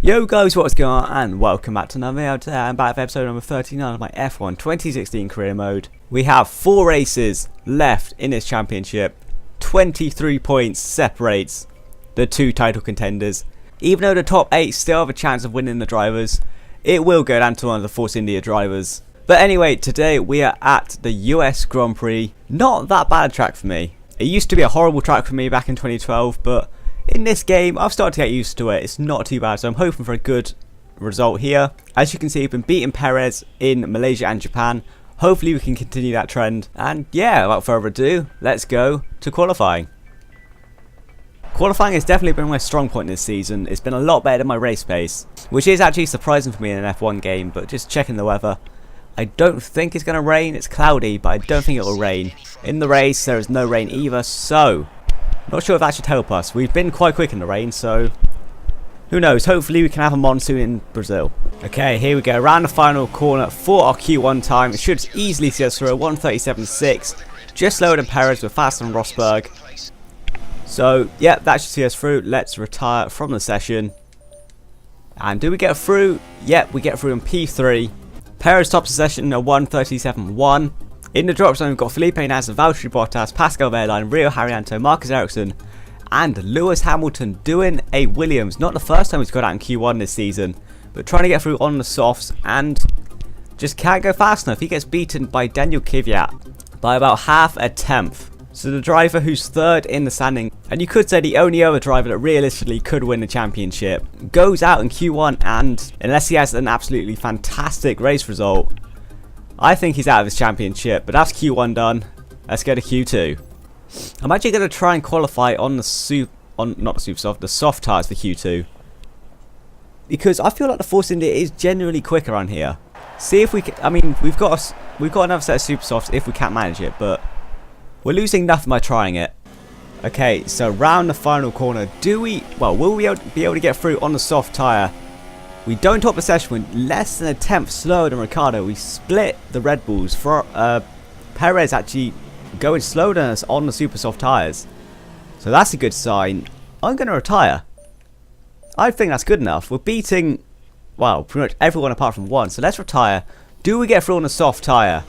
Yo guys, what's going on and welcome back to another video. Today I'm back with episode number 39 of my F1 2016 career mode. We have 4 races left in this championship. 23 points separates the 2 title contenders. Even though the top 8 still have a chance of winning the drivers, it will go down to one of the Force India drivers. But anyway, today we are at the US Grand Prix. Not that bad a track for me. It used to be a horrible track for me back in 2012, but in this game, I've started to get used to it. It's not too bad, so I'm hoping for a good result here. As you can see, we've been beating Perez in Malaysia and Japan. Hopefully we can continue that trend. And yeah, without further ado, let's go to qualifying. Qualifying has definitely been my strong point this season. It's been a lot better than my race pace, which is actually surprising for me in an F1 game, but just checking the weather. I don't think it's going to rain. It's cloudy, but I don't think it will rain. In the race, there is no rain either, so not sure if that should help us. We've been quite quick in the rain, so who knows. Hopefully we can have a monsoon in Brazil. Okay, here we go. Around the final corner for our Q1 time. It should easily see us through a 1:37.6. Just slower than Perez, but faster than Rosberg. So, yeah, that should see us through. Let's retire from the session. And do we get through? Yep, we get through in P3. Perez tops the session at 1:37.1. In the drop zone, we've got Felipe Nasr, Valtteri Bottas, Pascal Wehrlein, Rio Haryanto, Marcus Ericsson, and Lewis Hamilton doing a Williams. Not the first time he's got out in Q1 this season, but trying to get through on the softs and just can't go fast enough. He gets beaten by Daniel Kvyat by about half a tenth. So the driver who's third in the standing, and you could say the only other driver that realistically could win the championship, goes out in Q1, and unless he has an absolutely fantastic race result, I think he's out of his championship. But that's Q1 done. Let's go to Q2. I'm actually going to try and qualify on the the soft tires for Q2, because I feel like the Force India is generally quick around here. See if we can. I mean, we've got another set of super softs if we can't manage it, but we're losing nothing by trying it. Okay, so round the final corner, will we be able to get through on the soft tire? We don't top the session with less than a tenth slower than Ricciardo. We split the Red Bulls for Perez actually going slower than us on the super soft tires. So that's a good sign. I'm going to retire. I think that's good enough. We're beating, well, pretty much everyone apart from one. So let's retire. Do we get through on a soft tire?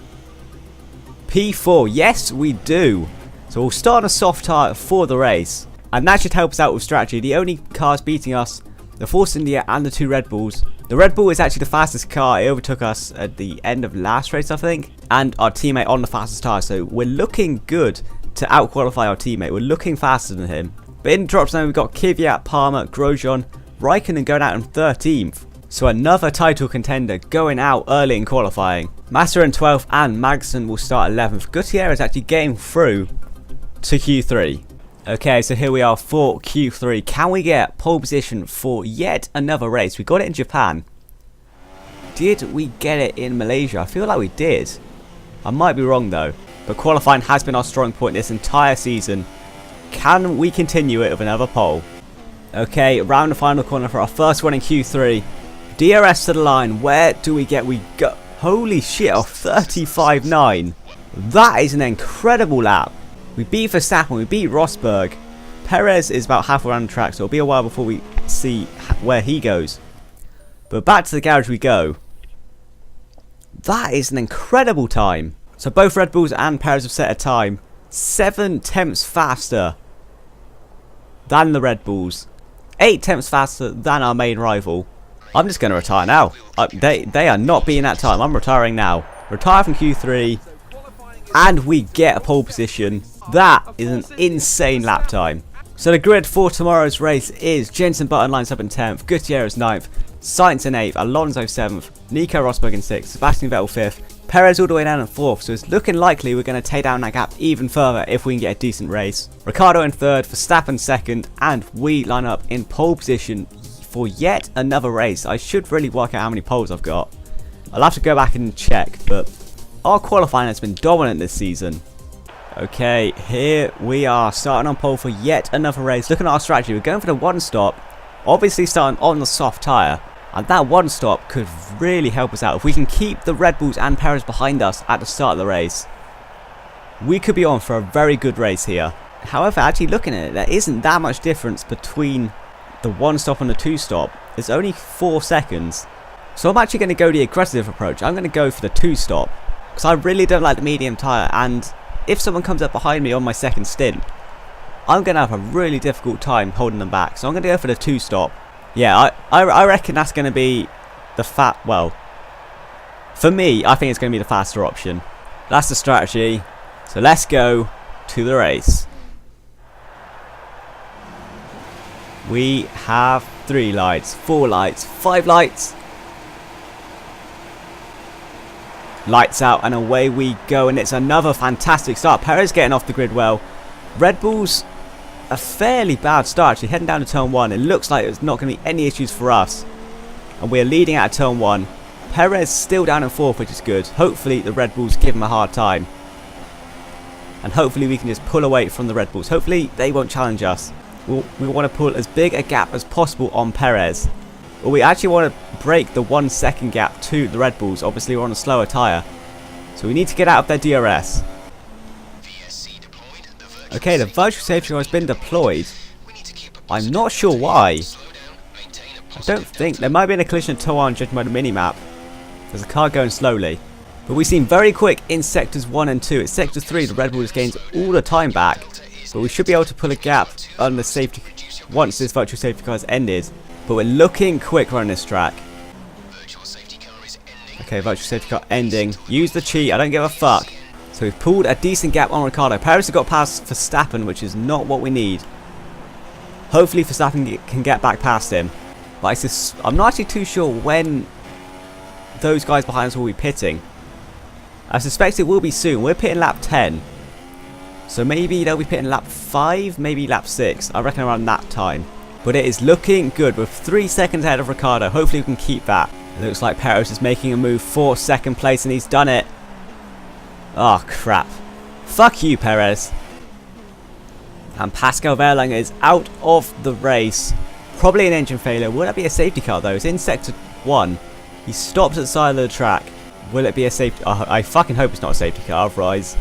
P4. Yes, we do. So we'll start on a soft tire for the race. And that should help us out with strategy. The only cars beating us, the Force India and the 2 Red Bulls. The Red Bull is actually the fastest car. It overtook us at the end of last race, I think. And our teammate on the fastest tyre. So we're looking good to outqualify our teammate. We're looking faster than him. But in the drop zone, we've got Kvyat, Palmer, Grosjean, Raikkonen going out in 13th. So another title contender going out early in qualifying. Massa in 12th and Magnussen will start 11th. Gutierrez actually getting through to Q3. Okay, so here we are for Q3. Can we get pole position for yet another race? We got it in Japan. Did we get it in Malaysia? I feel like we did. I might be wrong though. But qualifying has been our strong point this entire season. Can we continue it with another pole? Okay, round the final corner for our first one in Q3. DRS to the line. Where do we get? We go. Holy shit, off 35.9. That is an incredible lap. We beat Verstappen, we beat Rosberg. Perez is about halfway around the track, so it'll be a while before we see where he goes. But back to the garage we go. That is an incredible time. So both Red Bulls and Perez have set a time 7 tenths faster than the Red Bulls. 8 tenths faster than our main rival. I'm just going to retire now. They are not beating that time. I'm retiring now. Retire from Q3. And we get a pole position. That is an insane lap time. So the grid for tomorrow's race is Jenson Button lines up in 10th, Gutierrez 9th, Sainz in 8th, Alonso 7th, Nico Rosberg in 6th, Sebastian Vettel 5th, Perez all the way down in 4th. So it's looking likely we're going to take down that gap even further if we can get a decent race. Ricciardo in 3rd, Verstappen 2nd, and we line up in pole position for yet another race. I should really work out how many poles I've got. I'll have to go back and check, but our qualifying has been dominant this season. Okay, here we are starting on pole for yet another race. Looking at our strategy, we're going for the one stop. Obviously starting on the soft tyre. And that one stop could really help us out. If we can keep the Red Bulls and Perez behind us at the start of the race, we could be on for a very good race here. However, actually looking at it, there isn't that much difference between the one stop and the two stop. It's only 4 seconds. So I'm actually going to go the aggressive approach. I'm going to go for the 2-stop. Because I really don't like the medium tyre. And if someone comes up behind me on my second stint, I'm going to have a really difficult time holding them back. So I'm going to go for the 2-stop. Yeah, I reckon that's going to be the well, for me, I think it's going to be the faster option. That's the strategy. So let's go to the race. We have 3 lights, 4 lights, 5 lights. Lights out and away we go, and it's another fantastic start. Perez getting off the grid well. Red Bull's a fairly bad start actually, heading down to turn 1. It looks like there's not going to be any issues for us. And we're leading out of turn 1. Perez still down in 4th, which is good. Hopefully the Red Bulls give him a hard time. And hopefully we can just pull away from the Red Bulls. Hopefully they won't challenge us. We want to pull as big a gap as possible on Perez. But we actually want to break the 1 second gap to the Red Bulls. Obviously we're on a slower tyre. So we need to get out of their DRS. Okay, the virtual safety car has been deployed. I'm not sure why. I don't think. There might be a collision at turn 1 judging by the minimap. There's a car going slowly. But we seem very quick in sectors 1 and 2. It's sector 3 the Red Bull just gains all the time back. But we should be able to pull a gap on the safety once this virtual safety car has ended. But we're looking quick running this track. Okay, virtual safety car ending. Use the cheat. I don't give a fuck. So we've pulled a decent gap on Ricciardo. Perez has got past Verstappen, which is not what we need. Hopefully Verstappen can get back past him. But I'm not actually too sure when those guys behind us will be pitting. I suspect it will be soon. We're pitting lap 10. So maybe they'll be pitting lap 5, maybe lap 6. I reckon around that time. But it is looking good. We're 3 seconds ahead of Ricciardo. Hopefully we can keep that. It looks like Perez is making a move for 2nd place, and he's done it. Oh, crap. Fuck you, Perez. And Pascal Wehrlein is out of the race. Probably an engine failure. Will that be a safety car, though? It's in sector 1. He stops at the side of the track. Will it be a safety? Oh, I fucking hope it's not a safety car. Otherwise,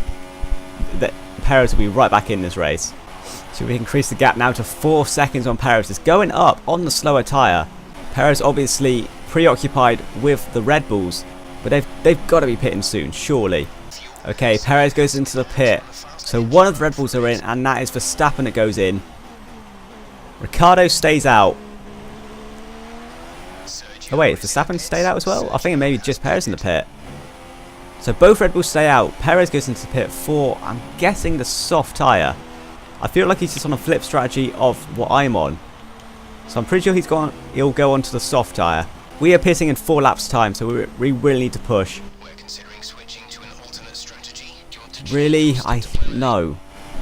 Perez will be right back in this race. So we increase the gap now to 4 seconds on Perez. It's going up on the slower tyre. Perez obviously preoccupied with the Red Bulls, but they've got to be pitting soon, surely. Okay, Perez goes into the pit. So one of the Red Bulls are in, and that is Verstappen that goes in. Ricciardo stays out. Oh wait, Verstappen stayed out as well? I think it may be just Perez in the pit. So both Red Bulls stay out. Perez goes into the pit for, I'm guessing, the soft tyre. I feel like he's just on a flip strategy of what I'm on. So I'm pretty sure he'll go on to the soft tyre. We are pitting in 4 laps time, so we really need to push. Really? No.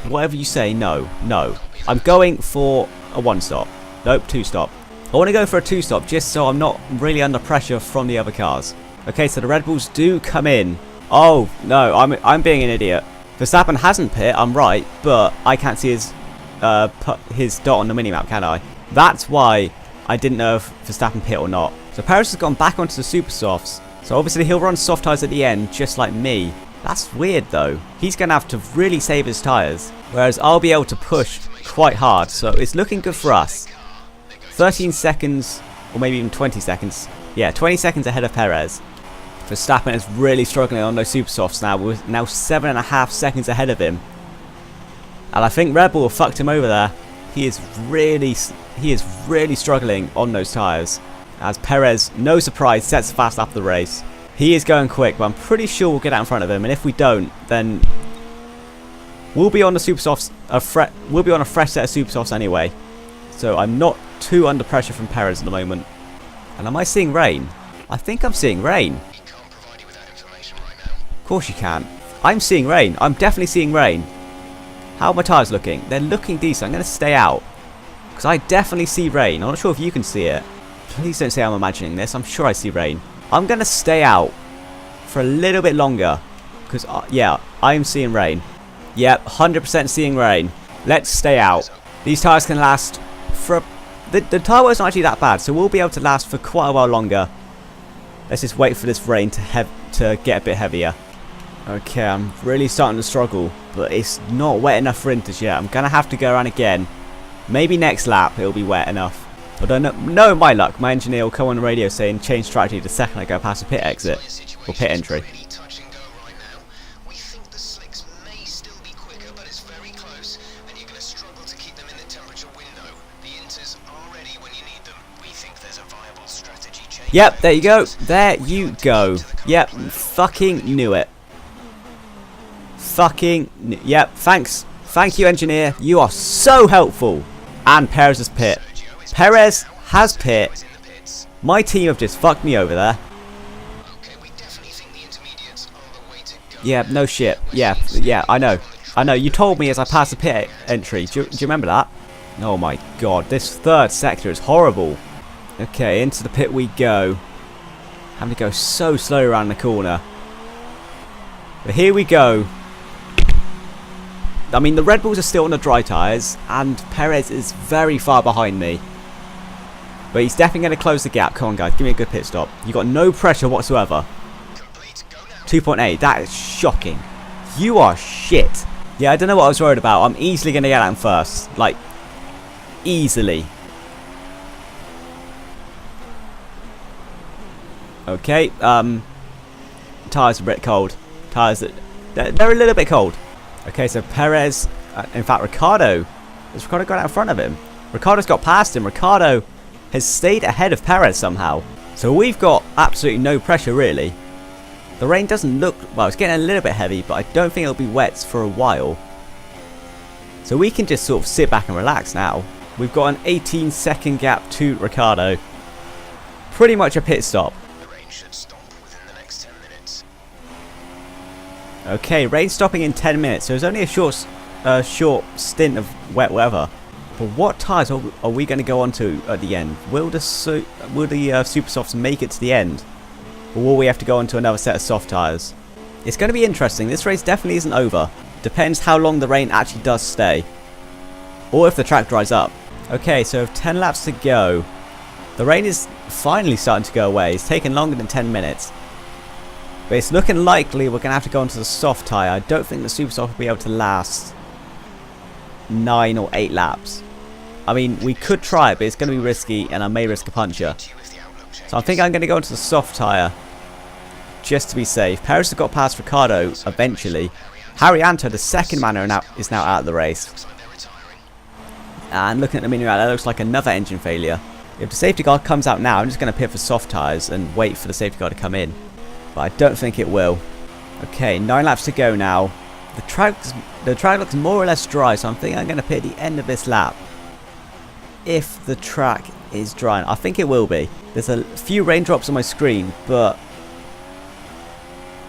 Whatever you say, no. No. I'm going for a 1-stop. Nope, 2-stop. I want to go for a 2-stop just so I'm not really under pressure from the other cars. Okay, so the Red Bulls do come in. Oh, no, I'm being an idiot. Verstappen hasn't pit, I'm right, but I can't see his dot on the minimap, can I? That's why I didn't know if Verstappen pit or not. So Perez has gone back onto the super softs. So obviously he'll run soft tyres at the end, just like me. That's weird though. He's going to have to really save his tyres. Whereas I'll be able to push quite hard. So it's looking good for us. 13 seconds, or maybe even 20 seconds. Yeah, 20 seconds ahead of Perez. Verstappen is really struggling on those super softs now. We're now 7.5 seconds ahead of him. And I think Red Bull fucked him over there. He is really struggling on those tyres. As Perez, no surprise, sets fast after the race. He is going quick, but I'm pretty sure we'll get out in front of him. And if we don't, then we'll be on the super softs. We'll be on a fresh set of super softs anyway. So I'm not too under pressure from Perez at the moment. And am I seeing rain? I think I'm seeing rain. Of course you can. I'm seeing rain. I'm definitely seeing rain. How are my tyres looking? They're looking decent. I'm going to stay out. Because I definitely see rain. I'm not sure if you can see it. Please don't say I'm imagining this. I'm sure I see rain. I'm going to stay out for a little bit longer. Because, yeah, I'm seeing rain. Yep, 100% seeing rain. Let's stay out. These tyres can last for... The tyre wear's not actually that bad. So we'll be able to last for quite a while longer. Let's just wait for this rain to get a bit heavier. Okay, I'm really starting to struggle. But it's not wet enough for inters yet. I'm going to have to go around again. Maybe next lap it'll be wet enough. Although, no, my luck, my engineer will come on the radio saying change strategy the second I go past the pit exit, or pit entry. Yep, there you go. There you go. Yep, fucking knew it. Yep, thanks. Thank you, engineer. You are so helpful. And Perez has pit. Perez has pit. My team have just fucked me over there. Yeah, no shit. Yeah, I know. You told me as I passed the pit entry. Do you remember that? Oh my god, this third sector is horrible. Okay, into the pit we go. Having to go so slow around the corner. But here we go. I mean, the Red Bulls are still on the dry tyres, and Perez is very far behind me. But he's definitely going to close the gap. Come on, guys, give me a good pit stop. You got no pressure whatsoever. 2.8, that is shocking. You are shit. Yeah, I don't know what I was worried about. I'm easily going to get out in first. Like, easily. Okay, tyres are a bit cold. Tyres, they're a little bit cold. Okay, so Perez, in fact, Ricciardo. Has Ricciardo got out in front of him? Ricciardo's got past him. Ricciardo has stayed ahead of Perez somehow. So we've got absolutely no pressure, really. The rain doesn't look, well, it's getting a little bit heavy, but I don't think it'll be wet for a while. So we can just sort of sit back and relax now. We've got an 18-second gap to Ricciardo. Pretty much a pit stop. Okay, rain stopping in 10 minutes, so it's only a short stint of wet weather. But what tyres are we going to go on to at the end? Will the Super Softs make it to the end? Or will we have to go on to another set of soft tyres? It's going to be interesting. This race definitely isn't over. Depends how long the rain actually does stay. Or if the track dries up. Okay, so 10 laps to go. The rain is finally starting to go away. It's taken longer than 10 minutes. But it's looking likely we're going to have to go onto the soft tyre. I don't think the Super Soft will be able to last 9 or 8 laps. I mean, we could try it, but it's going to be risky, and I may risk a puncture. So I think I'm going to go into the soft tyre, just to be safe. Perez has got past Ricciardo eventually. Haryanto, the second man, is now out of the race. And looking at the mini route, that looks like another engine failure. If the safety car comes out now, I'm just going to pit for soft tyres and wait for the safety car to come in. But I don't think it will. Okay, 9 laps to go now. The track looks more or less dry, so I'm thinking I'm going to pit at the end of this lap. If the track is dry, I think it will be. There's a few raindrops on my screen, but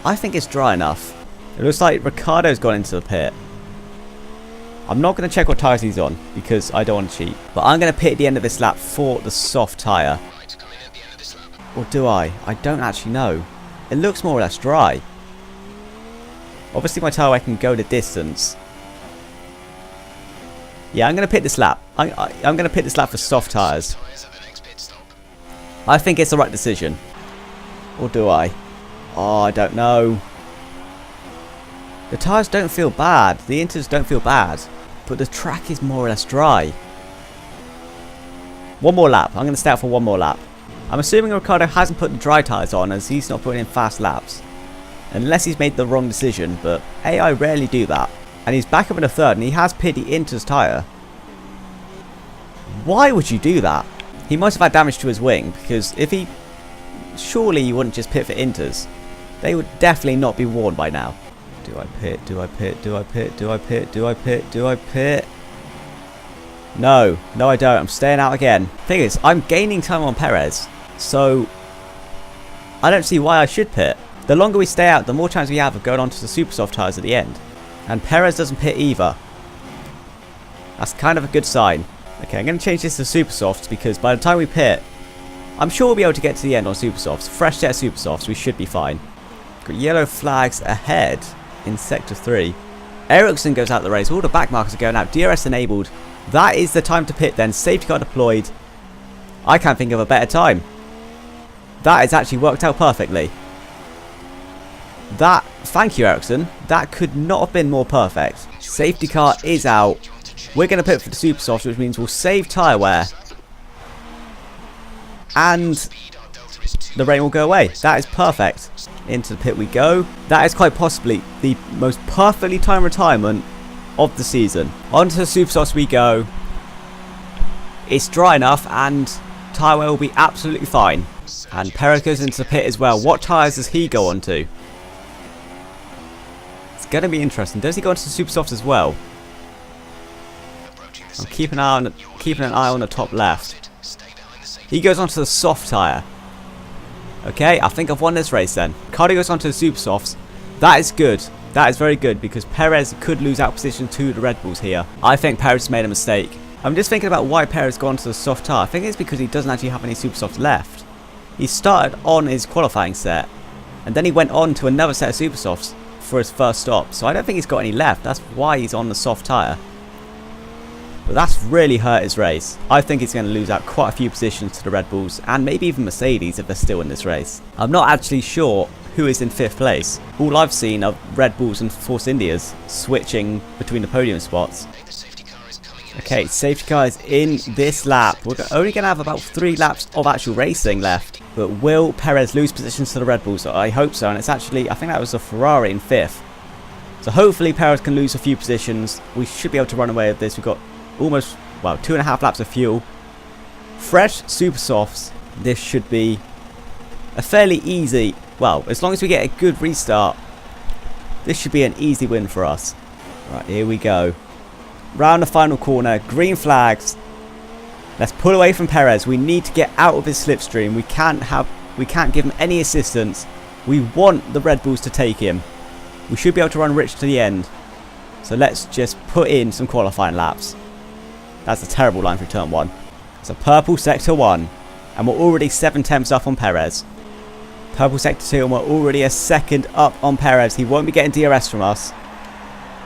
I think it's dry enough. It looks like Ricciardo's gone into the pit. I'm not going to check what tyres he's on because I don't want to cheat. But I'm going to pit at the end of this lap for the soft tyre. Or do I? I don't actually know. It looks more or less dry. Obviously my tyre can go the distance. Yeah, I'm going to pit this lap. I'm going to pit this lap for soft tyres. I think it's the right decision. Or do I? Oh, I don't know. The tyres don't feel bad. The inters don't feel bad. But the track is more or less dry. One more lap. I'm going to stay out for one more lap. I'm assuming Ricciardo hasn't put the dry tyres on as he's not putting in fast laps. Unless he's made the wrong decision, but AI rarely do that. And he's back up in a third and he has pitted Inter's tyre. Why would you do that? He must have had damage to his wing, because if he... surely you wouldn't just pit for Inter's. They would definitely not be worn by now. Do I pit? Do I pit? Do I pit? Do I pit? Do I pit? Do I pit? No. No, I don't. I'm staying out again. Thing is, I'm gaining time on Perez. So, I don't see why I should pit. The longer we stay out, the more chance we have of going onto the super soft tyres at the end. And Perez doesn't pit either. That's kind of a good sign. Okay, I'm going to change this to super softs because by the time we pit, I'm sure we'll be able to get to the end on super softs. Fresh set of super softs, we should be fine. Got yellow flags ahead in sector 3. Ericsson goes out the race. All the back markers are going out. DRS enabled. That is the time to pit then. Safety car deployed. I can't think of a better time. That has actually worked out perfectly. That, thank you Ericsson. That could not have been more perfect. Safety car is out. We're going to pit for the super soft, which means we'll save tyre wear. and the rain will go away. That is perfect. Into the pit we go. That is quite possibly the most perfectly timed retirement of the season. Onto the super softs we go. It's dry enough and tyre wear will be absolutely fine. And Perez goes into the pit as well. What tyres does he go onto? It's going to be interesting. Does he go onto the super softs as well? I'm keeping an eye on the top left. He goes onto the soft tyre. Okay, I think I've won this race then. Ricciardo goes onto the super softs. That is good. That is very good because Perez could lose out position to the Red Bulls here. I think Perez made a mistake. I'm just thinking about why Perez gone to the soft tyre. I think it's because he doesn't actually have any super softs left. He started on his qualifying set and then he went on to another set of super softs for his first stop. So I don't think he's got any left. That's why he's on the soft tyre. But that's really hurt his race. I think he's going to lose out quite a few positions to the Red Bulls and maybe even Mercedes if they're still in this race. I'm not actually sure who is in 5th place. All I've seen are Red Bulls and Force Indias switching between the podium spots. Okay, safety car is in this lap. We're only going to have about 3 laps of actual racing left. But will Perez lose positions to the Red Bulls? I hope so. And it's actually, I think that was a Ferrari in 5th. So hopefully Perez can lose a few positions. We should be able to run away with this. We've got almost, well, 2.5 laps of fuel. Fresh super softs. This should be a fairly easy, well, as long as we get a good restart, this should be an easy win for us. Right, here we go. Round the final corner, green flags. Let's pull away from Perez. We need to get out of his slipstream. We can't give him any assistance. We want the Red Bulls to take him. We should be able to run rich to the end. So let's just put in some qualifying laps. That's a terrible line for turn 1. It's a purple sector 1. And we're already 7 tenths up on Perez. Purple sector 2 and we're already a second up on Perez. He won't be getting DRS from us.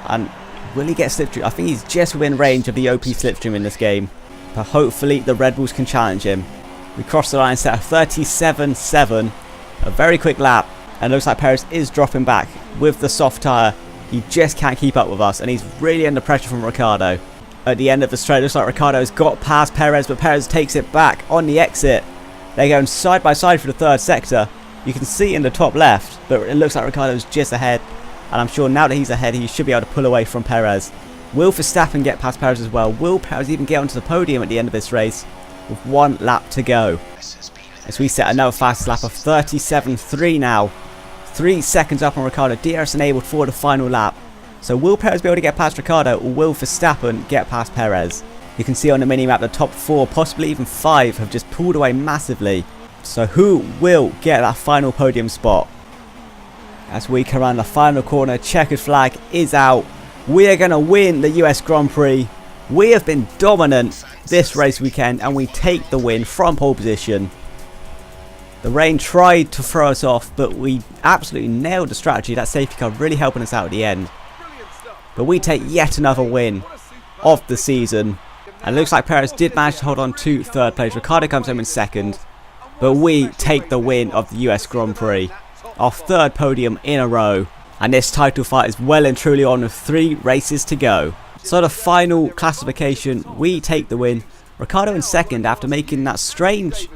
And will he get slipstream? I think he's just within range of the OP slipstream in this game. But hopefully the Red Bulls can challenge him. We crossed the line set of 37.7. A very quick lap. And looks like Perez is dropping back with the soft tyre. He just can't keep up with us. And he's really under pressure from Ricciardo. At the end of the straight, looks like Ricciardo's got past Perez. But Perez takes it back on the exit. They're going side by side for the 3rd sector. You can see in the top left. But it looks like Ricciardo's just ahead. And I'm sure now that he's ahead, he should be able to pull away from Perez. Will Verstappen get past Perez as well? Will Perez even get onto the podium at the end of this race? With 1 lap to go. As we set another fast lap of 37.3 now. 3 seconds up on Ricciardo. DRS enabled for the final lap. So will Perez be able to get past Ricciardo, or will Verstappen get past Perez? You can see on the mini-map the top 4, possibly even 5, have just pulled away massively. So who will get that final podium spot? As we come around the final corner, checkered flag is out. We are going to win the US Grand Prix. We have been dominant this race weekend and we take the win from pole position. The rain tried to throw us off, but we absolutely nailed the strategy. That safety car really helping us out at the end. But we take yet another win of the season. And it looks like Perez did manage to hold on to 3rd place. Ricciardo comes home in 2nd. But we take the win of the US Grand Prix. Our 3rd podium in a row. And this title fight is well and truly on with 3 races to go. So the final classification, we take the win. Ricciardo in 2nd after making that strange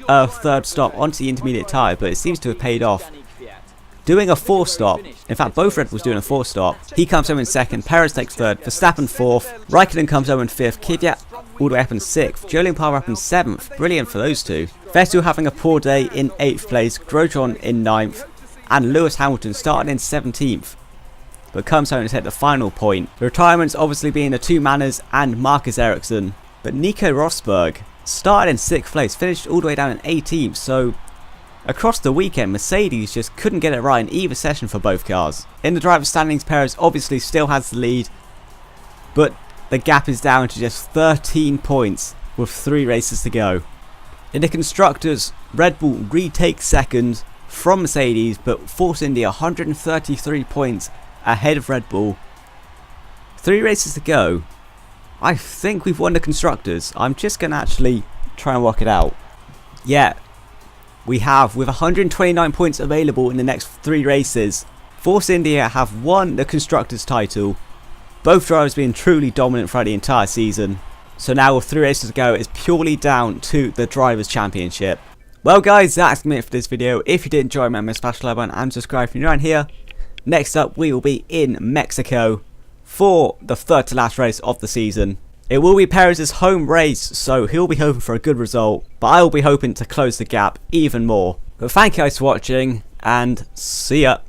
3rd stop onto the intermediate tyre, but it seems to have paid off. Doing a 4th stop, in fact both Red Bulls doing a 4th stop. He comes home in 2nd, Perez takes 3rd, Verstappen 4th, Raikkonen comes home in 5th, Kvyat all the way up in 6th, Jolyon Palmer up in 7th, brilliant for those two. Vettel having a poor day in 8th place, Grosjean in 9th, and Lewis Hamilton starting in 17th. But comes home to hit the final point. The retirements obviously being the 2 Manners and Marcus Ericsson. But Nico Rosberg started in 6th place, finished all the way down in 18th. So across the weekend, Mercedes just couldn't get it right in either session for both cars. In the driver's standings, Perez obviously still has the lead. But the gap is down to just 13 points with 3 races to go. In the constructors, Red Bull retakes 2nd from Mercedes, but Force India 133 points ahead of Red Bull. 3 races to go. I think we've won the constructors. I'm just going to actually try and work it out. Yeah, we have, with 129 points available in the next 3 races. Force India have won the constructors title. Both drivers being truly dominant throughout the entire season. So now with 3 races to go, it's purely down to the Drivers' Championship. Well guys, that's it for this video. If you did enjoy, remember to smash the like button and subscribe if you're new around here. Next up, we will be in Mexico for the third to last race of the season. It will be Perez's home race, so he'll be hoping for a good result, but I will be hoping to close the gap even more. But thank you guys for watching, and see ya.